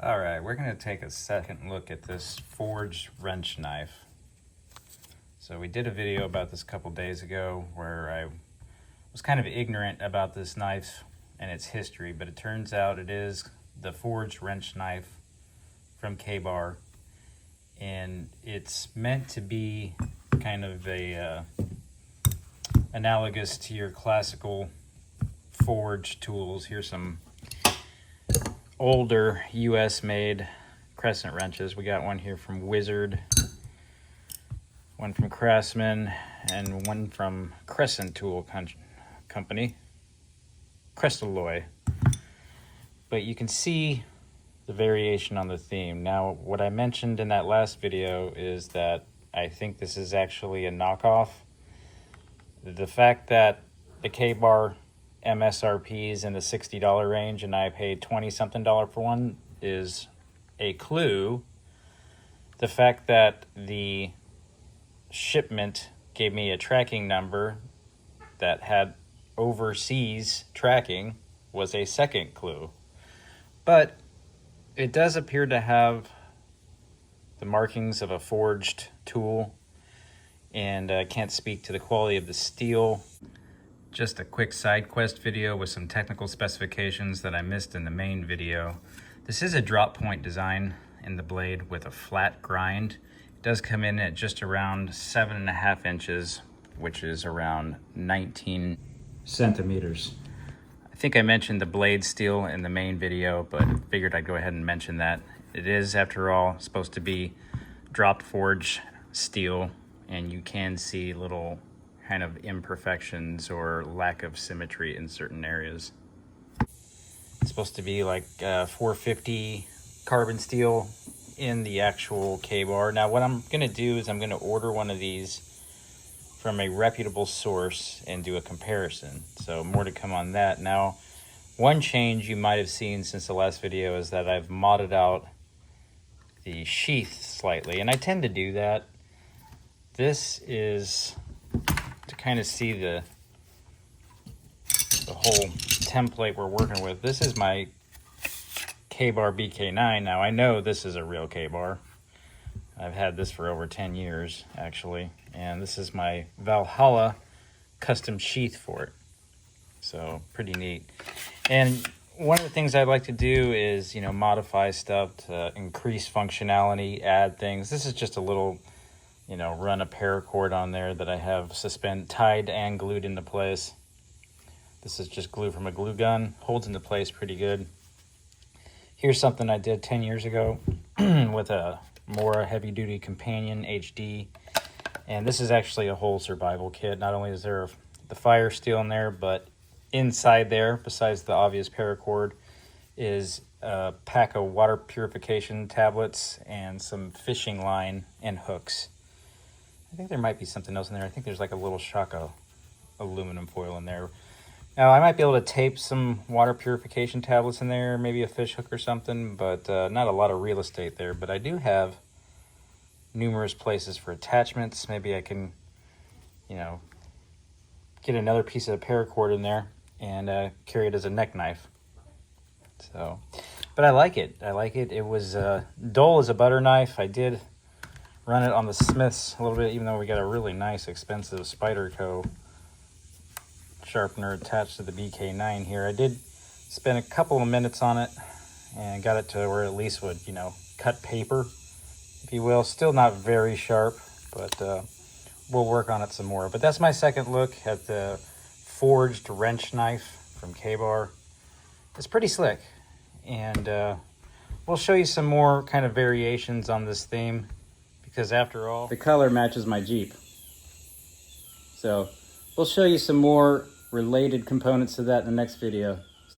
All right, we're going to take a second look at this forged wrench knife. So we did a video about this a couple days ago where I was kind of ignorant about this knife and its history, but it turns out it is the forged wrench knife from Ka-Bar, and it's meant to be kind of a analogous to your classical forge tools. Here's some older US made crescent wrenches. We got one here from Wizard, one from Craftsman, and one from Crescent Tool Company, Crestalloy. But you can see the variation on the theme. Now, what I mentioned in that last video is that I think this is actually a knockoff. The fact that the Ka-Bar MSRP is in the $60 range and I paid $20-something for one is a clue. The fact that the shipment gave me a tracking number that had overseas tracking was a second clue. But it does appear to have the markings of a forged tool, and I can't speak to the quality of the steel. Just a quick side quest video with some technical specifications that I missed in the main video. This is a drop point design in the blade with a flat grind. It does come in at just around 7.5 inches, which is around 19 centimeters. I think I mentioned the blade steel in the main video, but figured I'd go ahead and mention that. It is, after all, supposed to be dropped forge steel, and you can see little kind of imperfections or lack of symmetry in certain areas. It's supposed to be like 450 carbon steel in the actual Ka-Bar. Now what I'm gonna do is I'm gonna order one of these from a reputable source and do a comparison. So more to come on that. Now, one change you might have seen since the last video is that I've modded out the sheath slightly, and I tend to do that. This is to kind of see the whole template we're working with. This is my Ka-Bar BK9. Now I know this is a real Ka-Bar. I've had this for over 10 years actually, and this is my Valhalla custom sheath for it. So pretty neat. And one of the things I'd like to do is, modify stuff to increase functionality, add things. This is just a little, run a paracord on there that I have tied and glued into place. This is just glue from a glue gun, holds into place pretty good. Here's something I did 10 years ago with a Mora Heavy Duty Companion HD. And this is actually a whole survival kit. Not only is there the fire steel in there, but inside there, besides the obvious paracord, is a pack of water purification tablets and some fishing line and hooks. I think there might be something else in there. I think there's like a little shock of aluminum foil in there. Now, I might be able to tape some water purification tablets in there, maybe a fish hook or something, but not a lot of real estate there. But I do have numerous places for attachments. Maybe I can, get another piece of paracord in there and carry it as a neck knife. So, but I like it. It was dull as a butter knife. I did run it on the Smiths a little bit, even though we got a really nice, expensive Spyderco sharpener attached to the BK9 here. I did spend a couple of minutes on it and got it to where it at least would, cut paper, if you will. Still not very sharp, but we'll work on it some more. But that's my second look at the forged wrench knife from Ka-Bar. It's pretty slick, and we'll show you some more kind of variations on this theme, because after all, the color matches my Jeep. So we'll show you some more related components to that in the next video.